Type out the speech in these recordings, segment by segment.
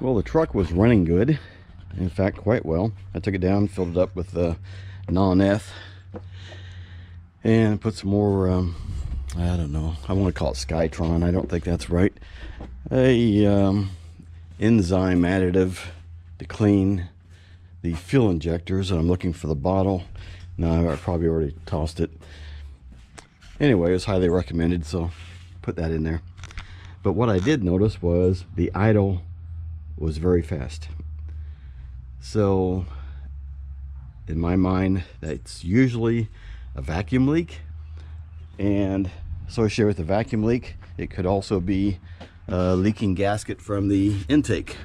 Well, the truck was running good. In fact, quite well. I took it down, filled it up with non-eth, and put some more, I don't know, I want to call it Skytron. I don't think that's right. A enzyme additive to clean the fuel injectors, and I'm looking for the bottle. No, I probably already tossed it. Anyway, it's highly recommended, so put that in there. But what I did notice was the idle was very fast. So in my mind, that's usually a vacuum leak, and associated with the vacuum leak, it could also be a leaking gasket from the intake.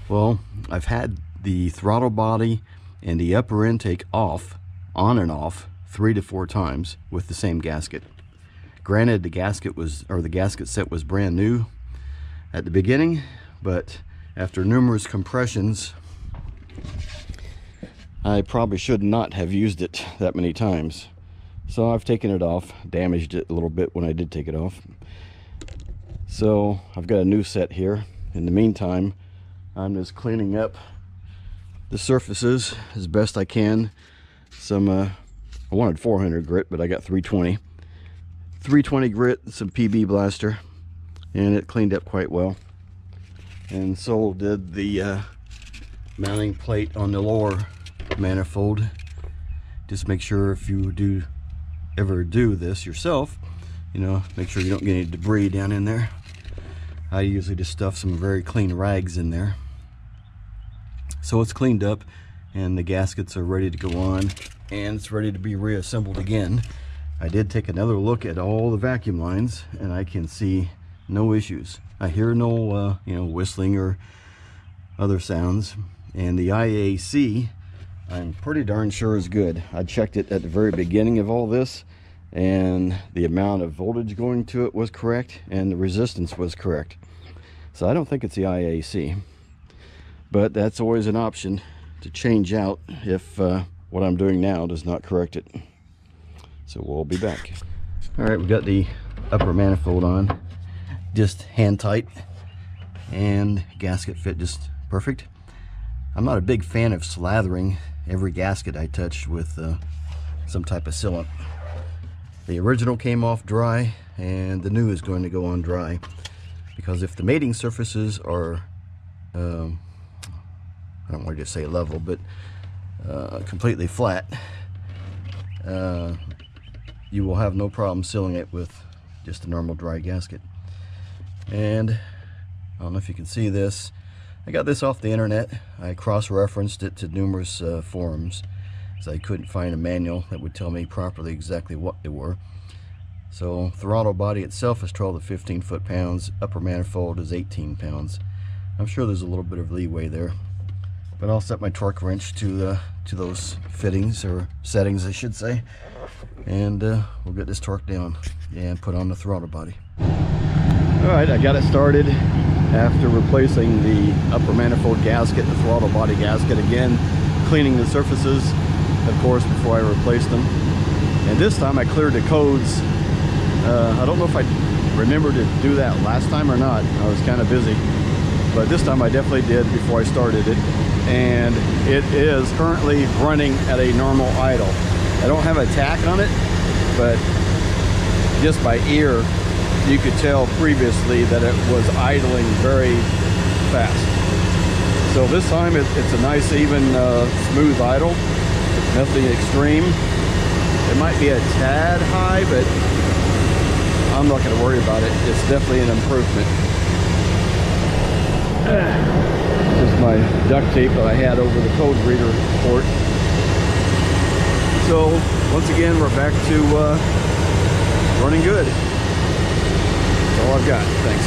Well, I've had the throttle body and the upper intake off, on and off, 3 to 4 times with the same gasket. Granted, the gasket set was brand new at the beginning, but after numerous compressions, I probably should not have used it that many times. So I've taken it off, damaged it a little bit when I did take it off. So I've got a new set here. In the meantime, I'm just cleaning up the surfaces as best I can. Some, I wanted 400 grit, but I got 320. 320 grit, some PB Blaster, and it cleaned up quite well. And so did the mounting plate on the lower manifold. Just make sure if you ever do this yourself, you know, make sure you don't get any debris down in there. I usually just stuff some very clean rags in there. So it's cleaned up and the gaskets are ready to go on, and it's ready to be reassembled again. I did take another look at all the vacuum lines, and I can see no issues. I hear no you know, whistling or other sounds. And the IAC, I'm pretty darn sure is good. I checked it at the very beginning of all this, and the amount of voltage going to it was correct, and the resistance was correct. So I don't think it's the IAC, but that's always an option to change out if what I'm doing now does not correct it. So we'll be back. All right, we've got the upper manifold on, just hand tight, and gasket fit just perfect. I'm not a big fan of slathering every gasket I touch with some type of sealant. The original came off dry, and the new is going to go on dry, because if the mating surfaces are I don't want to just say level, but completely flat, you will have no problem sealing it with just a normal dry gasket. And I don't know if you can see this. I got this off the internet. I cross-referenced it to numerous forums, as I couldn't find a manual that would tell me properly exactly what they were. So throttle body itself is 12 to 15 foot-pounds. Upper manifold is 18 pounds. I'm sure there's a little bit of leeway there, but I'll set my torque wrench to those fittings, or settings I should say, and we'll get this torque down and put on the throttle body. All right, I got it started after replacing the upper manifold gasket, the throttle body gasket again, cleaning the surfaces, of course, before I replaced them. And this time I cleared the codes. I don't know if I remembered to do that last time or not. I was kind of busy, but this time I definitely did before I started it. And it is currently running at a normal idle. I don't have a tach on it, but just by ear, you could tell previously that it was idling very fast. So this time it's a nice, even, smooth idle. Nothing extreme. It might be a tad high, but I'm not going to worry about it. It's definitely an improvement. This is my duct tape that I had over the code reader port. So once again, we're back to running good. That's all I've got. Thanks.